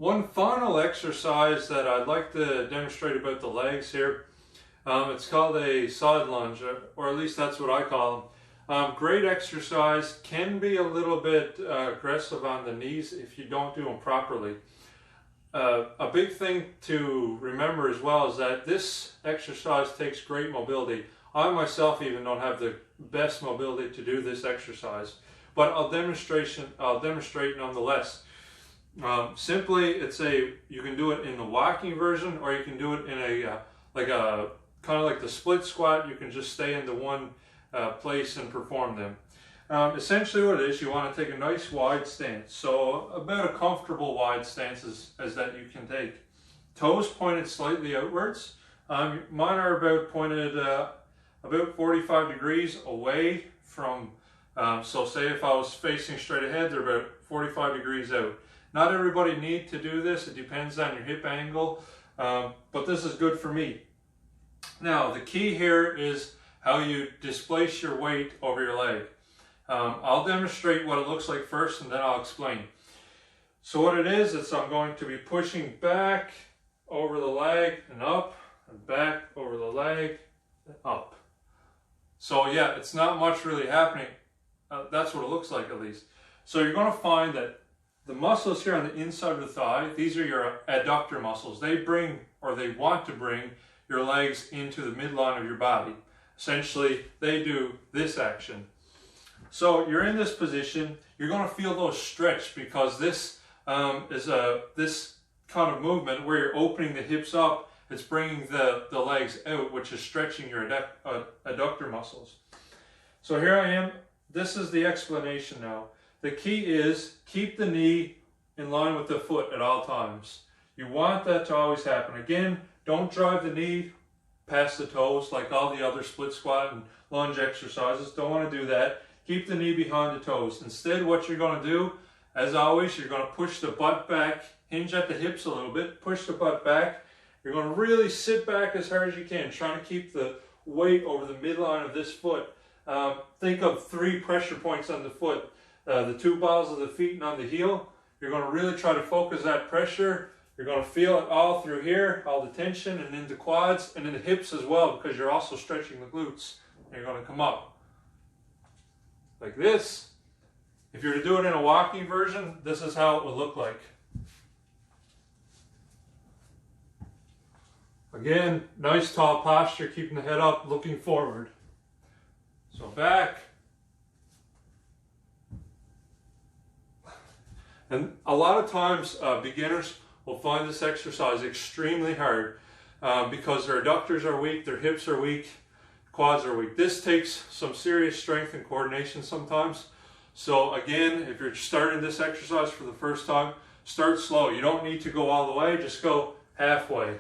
One final exercise that I'd like to demonstrate about the legs here, it's called a side lunge, or at least that's what I call them. Great exercise, can be a little bit aggressive on the knees if you don't do them properly. A big thing to remember as well is that this exercise takes great mobility. I myself even don't have the best mobility to do this exercise, but I'll demonstrate nonetheless. Simply, you can do it in the walking version, or you can do it in a kind of like the split squat. You can just stay into one place and perform them. Essentially what it is, you want to take a nice wide stance. So about a comfortable wide stance as that you can take. Toes pointed slightly outwards. Mine are about pointed about 45 degrees away from, so say if I was facing straight ahead, they're about 45 degrees out. Not everybody needs to do this, it depends on your hip angle, but this is good for me. Now the key here is how you displace your weight over your leg. I'll demonstrate what it looks like first and then I'll explain. So what it is I'm going to be pushing back over the leg and up, and back over the leg and up. So yeah, it's not much really happening. That's what it looks like at least. So you're going to find that the muscles here on the inside of the thigh, these are your adductor muscles. They bring, or they want to bring, your legs into the midline of your body. Essentially, they do this action. So you're in this position, you're going to feel those stretch because this is this kind of movement where you're opening the hips up. It's bringing the legs out, which is stretching your adductor muscles. So here I am. This is the explanation now. The key is keep the knee in line with the foot at all times. You want that to always happen. Again, don't drive the knee past the toes like all the other split squat and lunge exercises. Don't want to do that. Keep the knee behind the toes. Instead, what you're going to do, as always, you're going to push the butt back, hinge at the hips a little bit, push the butt back. You're going to really sit back as hard as you can, trying to keep the weight over the midline of this foot. Think of 3 pressure points on the foot, the 2 balls of the feet and on the heel. You're going to really try to focus that pressure. You're going to feel it all through here, all the tension, and in the quads and in the hips as well, because you're also stretching the glutes. And you're going to come up like this. If you were to do it in a walking version, this is how it would look like. Again, nice tall posture, keeping the head up, looking forward. So back. And a lot of times beginners will find this exercise extremely hard because their adductors are weak, their hips are weak, quads are weak. This takes some serious strength and coordination sometimes. So again, if you're starting this exercise for the first time, start slow. You don't need to go all the way, just go halfway.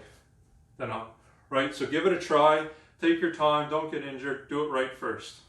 Then up, right? So give it a try, take your time, don't get injured, do it right first.